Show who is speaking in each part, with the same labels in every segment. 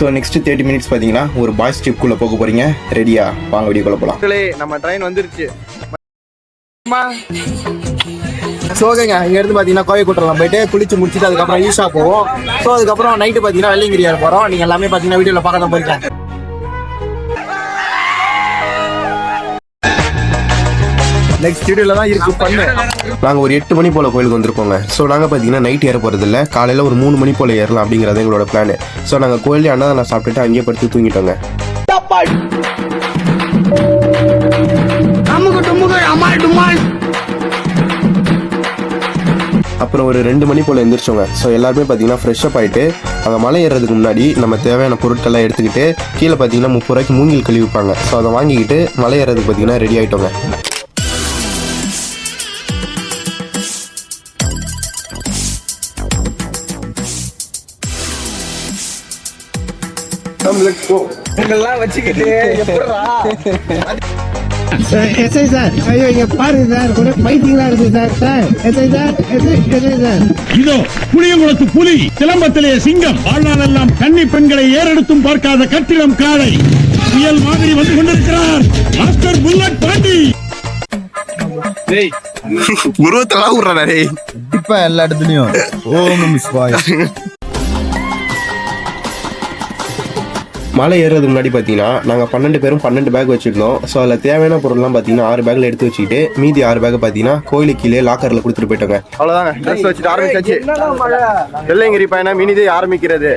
Speaker 1: So next 30 minutes பார்த்தீங்கன்னா ஒரு boys ட்ரிப்குள்ளே போக போகிறீங்க. ரெடியா? வாங்க வீடியோக்குள்ளே போகலாம்.
Speaker 2: நம்ம ட்ரெயின் வந்துருச்சு.
Speaker 1: ஸோ ஓகேங்க, இங்கேருந்து பார்த்தீங்கன்னா கோயக்குட்டலாம் போயிட்டு குளிச்சு முடிச்சுட்டு அதுக்கப்புறம் ஈஷா போவோம். ஸோ அதுக்கப்புறம் நைட்டு பார்த்தீங்கன்னா வெள்ளிங்கிரியார் போகிறோம். நீங்கள் எல்லாமே பார்த்தீங்கன்னா வீடியோவில் பார்க்க தான் போயிருக்கேன். நெக்ஸ்ட் வீடியோவில் தான் இருக்கு பண்ணு. நாங்கள் ஒரு 8 மணி போல் கோயிலுக்கு வந்திருக்கோங்க. ஸோ நாங்கள் பார்த்தீங்கன்னா நைட் ஏற போகிறது இல்லை, காலையில் ஒரு 3 மணி போல் ஏறலாம் அப்படிங்கிறது எங்களோட பிளான். ஸோ நாங்கள் கோயிலே அன்னதானம் சாப்பிட்டுட்டு அங்கேயே படுத்து தூங்கிட்டோங்க. அப்புறம் ஒரு 2 மணி போல் எழுந்திரிச்சோங்க. ஸோ எல்லாருமே பார்த்தீங்கன்னா ஃப்ரெஷ்அப் ஆகிட்டு அங்கே மலை ஏறதுக்கு முன்னாடி நம்ம தேவையான பொருட்கள்லாம் எடுத்துக்கிட்டு கீழே பார்த்தீங்கன்னா 30 ரூபாய்க்கு மூங்கில் கழுவிப்பாங்க. ஸோ அதை வாங்கிக்கிட்டு மலை ஏறதுக்கு பார்த்தீங்கன்னா ரெடி ஆகிட்டோங்க.
Speaker 3: எஸ்ஐ சார், ஐயோ இங்க பாருங்க சார், கூட பைத்தியங்களா இருக்கு sir. Sir SI sir, SI sir,
Speaker 4: இதோ புளியங்குளத்து புலி, சிலம்பத்திலே சிங்கம், வாழ்நாளெல்லாம் கன்னி பெண்களை ஏறெடுத்தும் பார்க்காத கட்டிடம் காளை புயல் மாதிரி வந்து கொண்டிருக்கிறார் மாஸ்டர் புல்லட் பாண்டி.
Speaker 1: உருவத்தெல்லாம் விடுறானே
Speaker 3: இப்ப எல்லா இடத்துலயும் ஓம் நம சிவாய.
Speaker 1: மலை ஏறுறதுக்கு முன்னாடி பார்த்தீங்கன்னா நாங்கள் 12 பேரும் 12 பேக் வச்சுருந்தோம். ஸோ அதில் தேவையான பொருள்லாம் பார்த்தீங்கன்னா 6 பேக்கில் எடுத்து வச்சுக்கிட்டு மீதி 6 பேக் பார்த்தீங்கன்னா கோயிலுக்கு கீழே லாக்கரில் கொடுத்துட்டு போயிட்டோங்க.
Speaker 2: அவ்வளோதாங்க, ட்ரெஸ் வச்சுட்டு ஆரம்பிச்சாச்சு. வெள்ளையங்கிரி பயணம் இனிதே ஆரம்பிக்கிறது.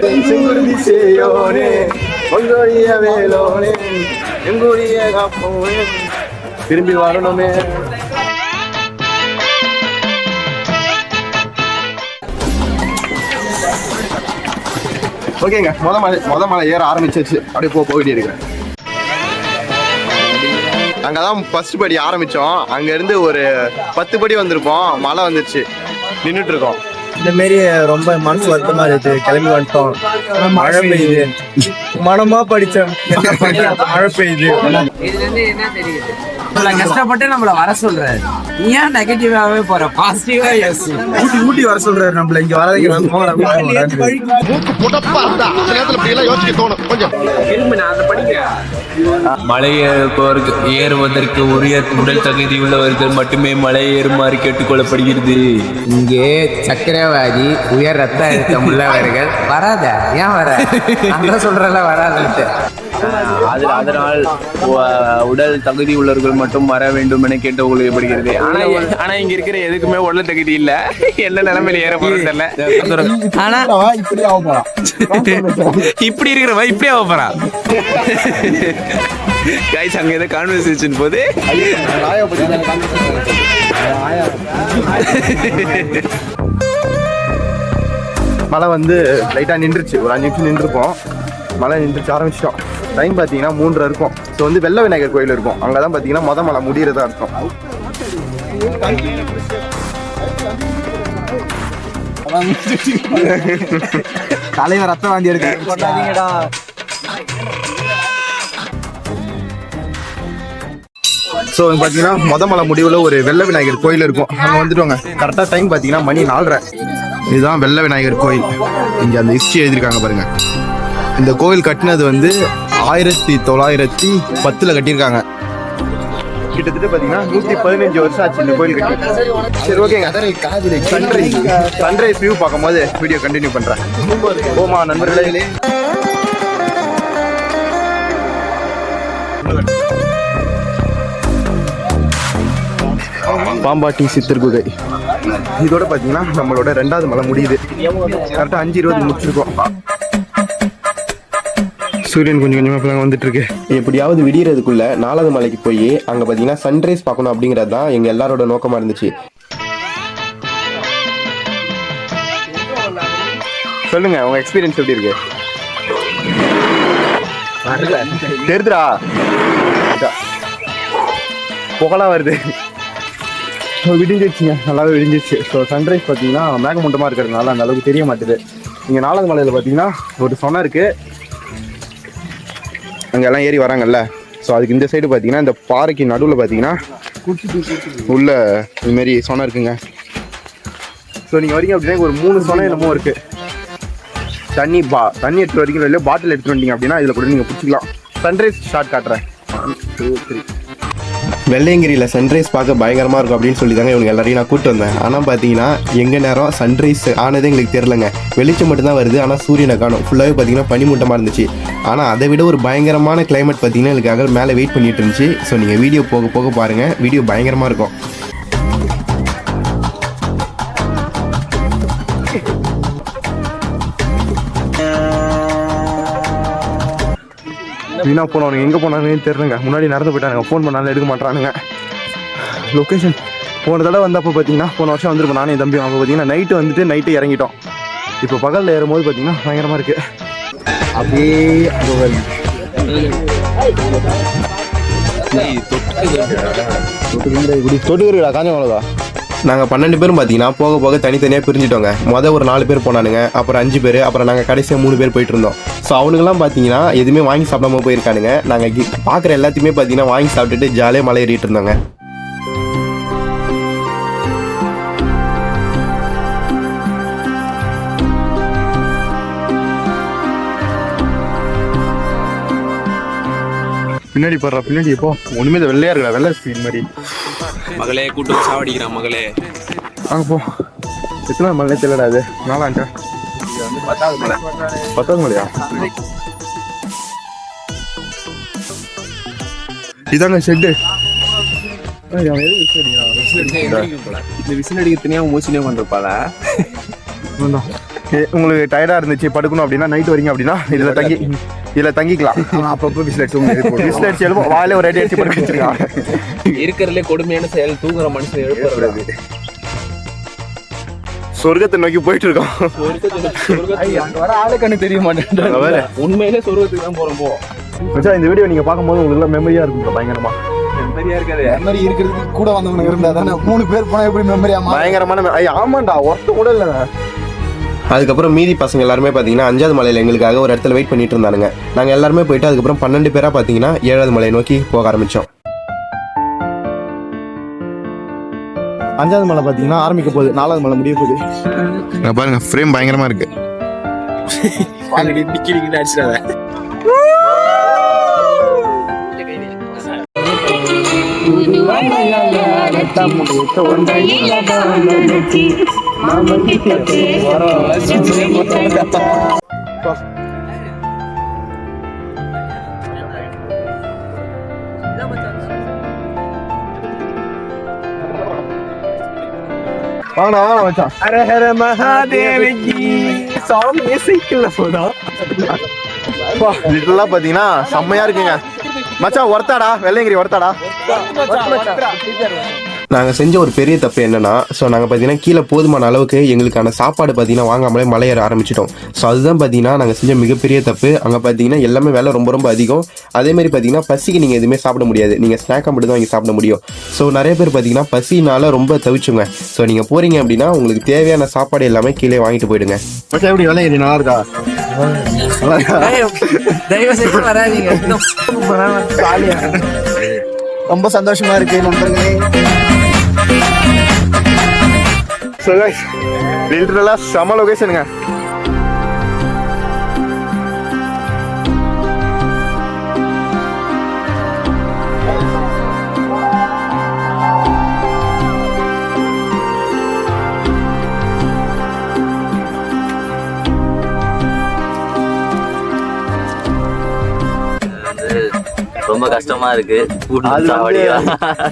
Speaker 2: திரும்பி வரணுமே. ஓகேங்க, மொத மலை ஏற ஆரம்பிச்சாச்சு. அப்படியே போயிட்டே இருக்கிறேன். அங்கதான் ஃபர்ஸ்ட் படி ஆரம்பிச்சோம். அங்க இருந்து ஒரு 10 படி வந்திருப்போம். மழை வந்துருச்சு, நின்றுட்டு இருக்கோம்.
Speaker 3: இந்த மாரி ரொம்ப மனசு வருத்தமா இருக்கு. கிளம்பி வந்துட்டோம், மழை பெய்யுது. மனமா படிச்சோம், மழை பெய்யுது.
Speaker 5: இதுல இருந்து என்ன தெரியுது? கஷ்டப்பட்டு நம்மள வர சொல்றாரு. ஏன் நெகட்டிவாவே போற, பாசிட்டிவா
Speaker 3: ஊட்டி வர சொல்றாரு நம்மள. இங்க வரதுக்கு
Speaker 6: மலை ஏறுவதற்கு உரிய உடல் தகுதி உள்ளவர்கள் மட்டுமே மலை ஏறுமாறு கேட்டுக்கொள்ளப்படுகிறது.
Speaker 5: இங்கே சக்கரவாதி உயர் ரத்த அழுத்தம் உள்ளவர்கள் வராத. ஏன் வர? அந்த சொல்றல வராதுன்ட்டு.
Speaker 6: அதனால் உடல் தகுதி உள்ளவர்கள் மட்டும் வர வேண்டும் என கேட்டுக்கொள்ளப்படுகிறது. ஆனா இங்க இருக்கிற எதுக்குமே உடல் தகுதி இல்ல. என்ன நிலைமையில ஏற போறது இல்ல. ஆனா இப்படி இருக்கிறவா இப்படி ஆக போறா. கைஸ், அங்க ஏதோ கான்வர்சேஷன் போது
Speaker 2: மழை வந்து லைட்டாக நின்றுச்சு. ஒரு 5 நிமிஷம் நின்றுருப்போம். மழை நின்றுச்சு, ஆரம்பிச்சிட்டோம். டைம் பார்த்தீங்கன்னா 3 இருக்கும். ஸோ வந்து வெள்ள விநாயகர் கோயில் இருக்கும். அங்கே தான் பார்த்தீங்கன்னா மலை முடிகிறதா இருக்கும்.
Speaker 3: தலைவர் ரத்த வாந்தி எடுக்க.
Speaker 2: ஸோ பார்த்தீங்கன்னா மலை முடிவில் ஒரு வெள்ள விநாயகர் கோயில் இருக்கும். அங்கே வந்துட்டோங்க. கரெக்டாக டைம் பார்த்தீங்கன்னா மணி 4:30. இதுதான் வெள்ள விநாயகர் கோயில். இங்கே அந்த ஹிஸ்ட்ரி எழுதியிருக்காங்க பாருங்க. இந்த கோவில் கட்டினது வந்து 1910 கட்டியிருக்காங்க. கிட்டத்தட்ட பார்த்தீங்கன்னா 115 வருஷம் ஆச்சு இந்த கோயில் கட்டி. சரி, ஓகேங்க. சன்ரைஸ் வியூ பார்க்கும்போது வீடியோ கண்டினியூ பண்ணுறேன். ஓமா நண்பர்களே. பாம்பாட்டி சித்தர் குகை. இதோட பார்த்தீங்கன்னா நம்மளோட 2வது மலை முடியுது. கரெக்டாக 5:20 முடிச்சிருக்கோம். சூரியன் கொஞ்சம் கொஞ்சமாக வந்துட்டு இருக்கு.
Speaker 1: எப்படியாவது விடியறதுக்குள்ள 4வது மலைக்கு போய் அங்கே பார்த்தீங்கன்னா சன்ரைஸ் பார்க்கணும் அப்படிங்கிறது தான் எங்கள் எல்லாரோட நோக்கமாக இருந்துச்சு.
Speaker 2: சொல்லுங்க, உங்க எக்ஸ்பீரியன்ஸ் எப்படி இருக்கு? தெரியுதுடா, புகழா வருது. விடிஞ்சிருச்சுங்க, நல்லாவே விடிஞ்சிருச்சு. ஸோ சன்ரைஸ் பார்த்தீங்கன்னா மேகமூட்டமாக இருக்கிறதுனால அந்த அளவுக்கு தெரிய மாட்டேது. இங்கே 4வது மலையில் பார்த்தீங்கன்னா ஒரு சொன்ன இருக்கு. அங்கே எல்லாம் ஏறி வராங்கல்ல. ஸோ அதுக்கு இந்த சைடு பார்த்தீங்கன்னா இந்த பாறைக்கு நடுவில் பார்த்தீங்கன்னா உள்ள இதுமாரி சொன்ன இருக்குங்க. ஸோ நீங்கள் வரீங்க அப்படின்னா ஒரு 3 சொன்ன என்னமோ இருக்குது. தண்ணி எடுத்துட்டு வரீங்களோ இல்லையோ பாட்டில் எடுத்துட்டு வந்தீங்க அப்படின்னா இதில் கூட நீங்கள் பிடிச்சிக்கலாம். சன்ரைஸ் ஷாட் காட்டுறேன். 1 2 3.
Speaker 1: வெள்ளையங்கிரியில் சன்ரைஸ் பார்க்க பயங்கரமாக இருக்கும் அப்படின்னு சொல்லி தாங்க இவங்க எல்லாரையும் நான் கூப்பிட்டு வந்தேன். ஆனால் பார்த்தீங்கன்னா எங்கள் நேரம் சன்ரைஸ் ஆனதே எங்களுக்கு தெரிலங்க. வெளிச்சம் மட்டும்தான் வருது, ஆனால் சூரியனை காணும். ஃபுல்லாகவே பார்த்தீங்கன்னா பனிமூட்டமாக இருந்துச்சு. ஆனால் அதை விட ஒரு பயங்கரமான கிளைமேட் பார்த்தீங்கன்னா எங்களுக்காக மேலே வெயிட் பண்ணிட்டு இருந்துச்சு. ஸோ நீங்கள் வீடியோ போக போக பாருங்கள், வீடியோ பயங்கரமாக இருக்கும்.
Speaker 2: வீணா போனவனுங்க எங்கே போனாங்கன்னு தெரிலங்க. முன்னாடி நடந்து போயிட்டானுங்க, ஃபோன் பண்ணாலும் எடுக்க மாட்டானுங்க. லொக்கேஷன் போன தடவை வந்தப்போ பார்த்தீங்கன்னா போன வருஷம் வந்துருப்போம் நானே தம்பி. அவங்க பார்த்தீங்கன்னா நைட்டு இறங்கிட்டோம். இப்போ பகலில் ஏறும்போது பார்த்தீங்கன்னா பயங்கரமாக இருக்குது. அப்படியே தொட்டுக்கிறா காஞ்ச மிளகா.
Speaker 1: நாங்கள் 12 பேரும் பார்த்தீங்கன்னா போக போக தனித்தனியாக பிரிஞ்சிட்டோங்க. ஒரு 4 பேர் போனானுங்க, அப்புறம் 5 பேர், அப்புறம் நாங்கள் கடைசியாக 3 பேர் போயிட்டு இருந்தோம். ஸோ அவனுங்கெல்லாம் பார்த்தீங்கன்னா எதுவுமே வாங்கி சாப்பிடாம போயிருக்கானுங்க. நாங்கள் பார்க்குற எல்லாத்தையுமே பார்த்தீங்கன்னா வாங்கி சாப்பிட்டுட்டு ஜாலியாக மலை ஏறிட்டு இருந்தோங்க.
Speaker 2: பின்னாடி போடுறா, பின்னாடி எப்போ ஒன்றுமே வெள்ளையா இருக்கா, வெள்ளை ஸ்க்ரீன் மாதிரி.
Speaker 6: மகளே கூட்டு சாவடிக்கிறான் மகளே.
Speaker 2: அங்கே போ. எத்தனை மலை தெரியலடா அது? 4ஆண்டா
Speaker 6: 10வது மலை.
Speaker 2: 10வது மலையா? இதாங்க ஷெட்டு.
Speaker 6: இந்த விசில் அடிக்க தனியாக மூச்சினே வந்திருப்பாள.
Speaker 2: உங்களுக்கு டயர்டா இருந்துச்சு படுக்கணும் அப்படின்னா நைட் வரீங்க அப்படின்னா இதில் தங்கிக்கலாம். அப்பப்போ விசில் அடிச்சு எழுப்போம். வாயில ஒரு அடி அடிச்சு படுக்க வச்சிருக்காங்க.
Speaker 6: இருக்கிறதுலே கொடுமையான செயல் தூங்குற மனுஷன் எழுப்புறது.
Speaker 2: சொர்க்கத்தை நோக்கி போயிட்டு இருக்கோம்.
Speaker 3: ஆளுக்கண்ணு தெரிய மாட்டேன்.
Speaker 6: உண்மையிலே சொர்க்கத்துக்கு தான் போறோம்.
Speaker 2: இந்த வீடியோ நீங்க பார்க்கும்போது உங்களுக்கு மெமரியா இருக்கும். பயங்கரமா
Speaker 6: மெமரியா இருக்காது.
Speaker 3: மெமரி இருக்கிறதுக்கு கூட வந்தவங்க இருந்தா தானே. 3 பேர் போனா எப்படி மெமரி?
Speaker 2: பயங்கரமான ஆமாண்டா, ஒருத்த கூட இல்லை.
Speaker 1: அதுக்கப்புறம் மீதி பசங்க எல்லாருமே பார்த்தீங்கன்னா 5வது மலையில் எங்களுக்காக ஒரு இடத்துல வெயிட் பண்ணிட்டு இருந்தானுங்க. நாங்கள் எல்லாருமே போயிட்டு அதுக்கப்புறம் 12 பேராக பார்த்தீங்கன்னா 7வது மலையை நோக்கி போக ஆரம்பித்தோம்.
Speaker 2: 5வது மலை பார்த்தீங்கன்னா ஆரம்பிக்க போகுது, 4வது மலை முடிய போகுது. பாருங்க ஃப்ரேம் பயங்கரமா இருக்கு. வாங்கண்ணா மச்சான்.
Speaker 3: ஹர ஹர மகாதேவகி சாமி சைக்கிள்ல போதா.
Speaker 2: இதெல்லாம் பாத்தீங்கன்னா செம்மையா இருக்குங்க மச்சான். ஒருத்தாடா வெள்ளையங்கிரி ஒருத்தாடா.
Speaker 1: நாங்கள் செஞ்ச ஒரு பெரிய தப்பு என்னன்னா, ஸோ நாங்கள் பார்த்தீங்கன்னா கீழே போதுமான அளவுக்கு எங்களுக்கான சாப்பாடு பார்த்தீங்கன்னா வாங்காமலே மலையேற ஆரம்பிச்சிட்டோம். ஸோ அதுதான் பார்த்தீங்கன்னா நாங்கள் செஞ்ச மிகப்பெரிய தப்பு. அங்கே பார்த்தீங்கன்னா எல்லாமே விலை ரொம்ப அதிகம். அதேமாதிரி பார்த்தீங்கன்னா பசிக்கு நீங்கள் எதுவுமே சாப்பிட முடியாது, நீங்கள் ஸ்நாக்காக மட்டும் தான் வாங்கி சாப்பிட முடியும். ஸோ நிறைய பேர் பார்த்தீங்கன்னா பசினால ரொம்ப தவிச்சுங்க. ஸோ நீங்கள் போகிறீங்க அப்படின்னா உங்களுக்கு தேவையான சாப்பாடு எல்லாமே கீழே வாங்கிட்டு போயிடுங்க.
Speaker 2: எப்படி வெள்ளையங்கிரி நல்லா இருக்கா?
Speaker 3: ரொம்ப சந்தோஷமா இருக்கு நண்பர்களே.
Speaker 2: லிட்டரலா செம லொகேஷனுங்க.
Speaker 7: ரொம்ப கஷ்டமா இருக்கு.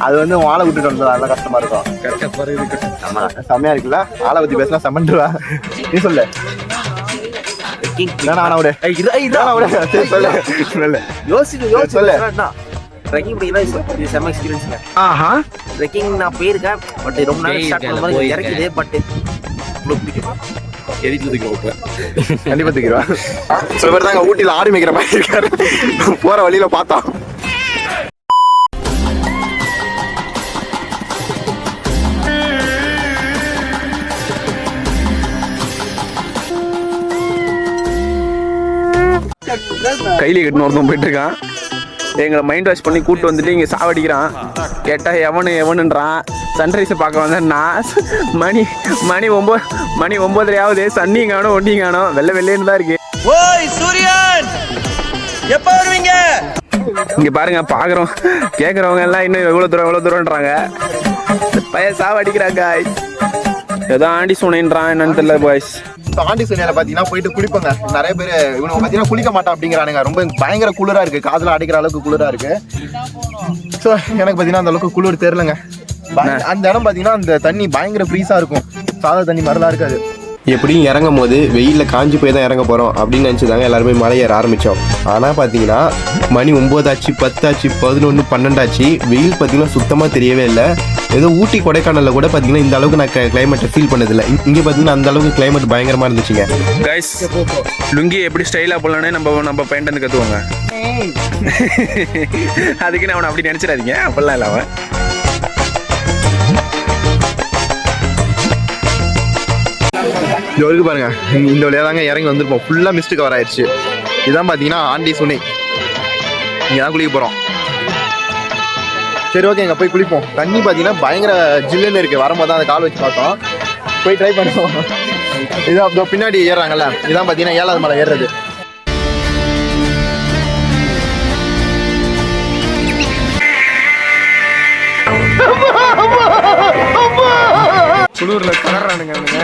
Speaker 2: அது வந்து ஆளை விட்டுட்டு வந்தது அதெல்லாம் கஷ்டமா இருக்கும். செம்மையா இருக்குல்ல? ஆளை பத்தி பேசினா செமண்டுவா. நீ சொல்லு.
Speaker 7: ட்ரெக்கிங் நான் போயிருக்கேன், பட் ரொம்ப நாள் ஸ்டார்ட் பண்ண மாதிரி இறக்குது. பட்
Speaker 2: கண்டிப்பா தூக்கிடுவா. சில பேர் தாங்க ஊட்டியில ஆடு மேய்க்கிற மாதிரி இருக்காரு. போற வழியில பார்த்தோம். கையில கட்டின ஒருத்தன் போயிட்டு இருக்கான். எங்களை மைண்ட் வாஷ் பண்ணி கூட்டு வந்துட்டு இங்கே சாவடிக்கிறான். கேட்டால் எவனுன்றான்.
Speaker 6: சன்ரைஸை பார்க்க வந்தேன் நான். மணி 9:30 சன்னியும் காணும் ஒண்டியும் காணும், வெள்ளைன்னு தான் இருக்கு.
Speaker 3: ஓய் சூரியன் எப்ப வருவீங்க?
Speaker 6: இங்க பாருங்க, பாக்குறோம் கேக்குறவங்க எல்லாம் இன்னும் எவ்வளவு தூரம்ன்றாங்க. பையன் சாவடிக்கிறாங்க. ஏதோ ஆண்டி சுனைன்றான், என்னன்னு தெரியல பாய்ஸ்.
Speaker 2: ஆண்டி சுனையில பாத்தீங்கன்னா போயிட்டு குளிப்போங்க. நிறைய பேர் இவங்க பாத்தீங்கன்னா குளிக்க மாட்டான் அப்படிங்கிறானுங்க. ரொம்ப பயங்கர குளிரா இருக்கு, காதுல அடிக்கிற அளவுக்கு குளிரா இருக்கு. ஸோ எனக்கு பாத்தீங்கன்னா அந்த அளவுக்கு குளிர் தெரியலங்க. அந்த இடம் பாத்தீங்கன்னா அந்த தண்ணி பயங்கர ஃப்ரீஸா இருக்கும், சாதா தண்ணி மாதிரிலாம் இருக்காது.
Speaker 1: எப்படியும் இறங்கும் போது வெயிலில் காஞ்சி போய் தான் இறங்க போகிறோம் அப்படின்னு நினச்சிதாங்க எல்லாருமே மலை ஏற ஆரம்பித்தோம். ஆனால் பார்த்தீங்கன்னா மணி 9 ஆச்சு, 10 ஆச்சு, 11, 12 ஆச்சு. வெயில் பார்த்தீங்கன்னா சுத்தமாக தெரியவே இல்லை. ஏதோ ஊட்டி கொடைக்கானலில் கூட பார்த்தீங்கன்னா இந்த அளவுக்கு நான் கிளைமேட்டை ஃபீல் பண்ணதில்லை. இங்கே பார்த்தீங்கன்னா அந்த அளவுக்கு கிளைமேட் பயங்கரமாக இருந்துச்சுங்க.
Speaker 6: கைஸ், லுங்கி எப்படி ஸ்டைலாக போடலான்னு நம்ம பையன் வந்து கற்றுவோங்க. அதுக்கு நான் அவனை அப்படி நினச்சிடாதீங்க, அப்படிலாம் இல்லை அவன்.
Speaker 2: இது வரைக்கும் பாருங்க, இந்த வழியாக தாங்க இறங்கி வந்திருப்போம். ஃபுல்லாக மிஸ்ட் கவர் ஆயிடுச்சு. இதுதான் பார்த்தீங்கன்னா ஆண்டி சுனை. இங்கே தான் குளிக்க போகிறோம். சரி, ஓகே, இங்கே போய் குளிப்போம். தண்ணி பார்த்தீங்கன்னா பயங்கர ஜில்லுன்னு இருக்குது. வரும்போது தான் அந்த கால் வச்சு பார்த்தோம். போய் ட்ரை பண்ணுவோம். இதான் பின்னாடி ஏறுறாங்கல்ல, இதான் பார்த்தீங்கன்னா 7வது மலை ஏறுறது.
Speaker 6: குளூர்ல கலர்றானுங்க அவனுங்க.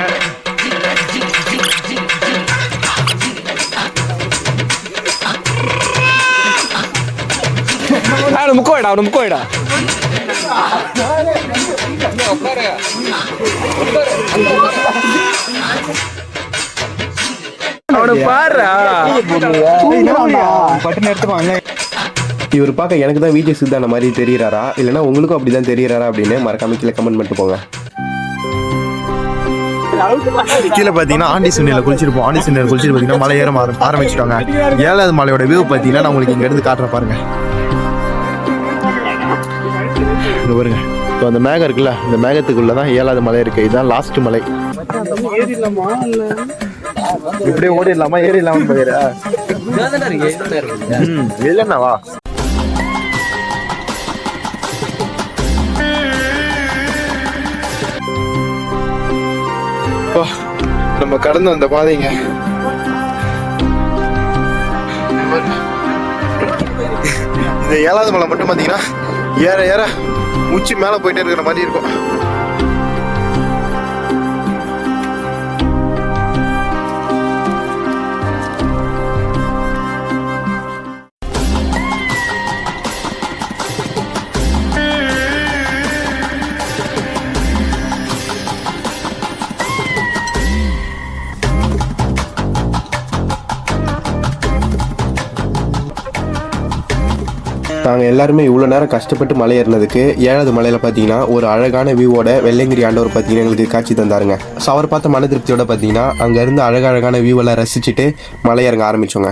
Speaker 6: அவனு முக்கோயிடா. அவனு பாருடா.
Speaker 3: பட்டு எடுத்துவாங்க.
Speaker 1: இவர் பார்க்க எனக்கு தான் விஜய் சித்தான மாதிரி தெரியறாரா, இல்லைன்னா உங்களுக்கும் அப்படி தான் தெரியறாரா அப்படின்னு மறக்காம கீழே கமெண்ட் பண்ணிட்டு போங்க.
Speaker 2: கீழே பார்த்தீங்கன்னா ஆண்டி சுனையில் குளிச்சிருப்போம். ஆண்டி சுனையில் குளிச்சிட்டு பார்த்தீங்கன்னா மலை ஏற ஆரம்பிச்சிட்டாங்க. 7வது மலையோட வியூ பார்த்தீங்கன்னா நான் உங்களுக்கு இங்கே எடுத்து காட்டுறேன் பாருங்க. இங்க பாருங்க, இப்போ அந்த மேகம் இருக்குல்ல, இந்த மேகத்துக்குள்ள தான் 7வது மலை இருக்கு. இதுதான் லாஸ்ட் மலை. இப்படியே ஓடிடலாமா, ஏறிடலாமா போயிடா இல்லைன்னா வா. நம்ம கடந்து வந்த பாதைங்க. இந்த 7வது மலை மட்டும் பார்த்தீங்கன்னா ஏற ஏற உச்சி மேலே போயிட்டே இருக்கிற மாதிரி இருக்கும்.
Speaker 1: நாங்கள் எல்லாருமே இவ்வளோ நேரம் கஷ்டப்பட்டு மலை ஏறினதுக்கு 7வது மலையில் பார்த்தீங்கன்னா ஒரு அழகான வியூவோட வெள்ளையங்கிரி ஆண்டவர் பார்த்தீங்கன்னா எங்களுக்கு காட்சி தந்தாருங்க. ஸோ அவர் பார்த்த மன திருப்தியோட பார்த்தீங்கன்னா அங்கே இருந்து அழகான வியூவெல்லாம் ரசிச்சுட்டு மலை இறங்க ஆரம்பிச்சோங்க.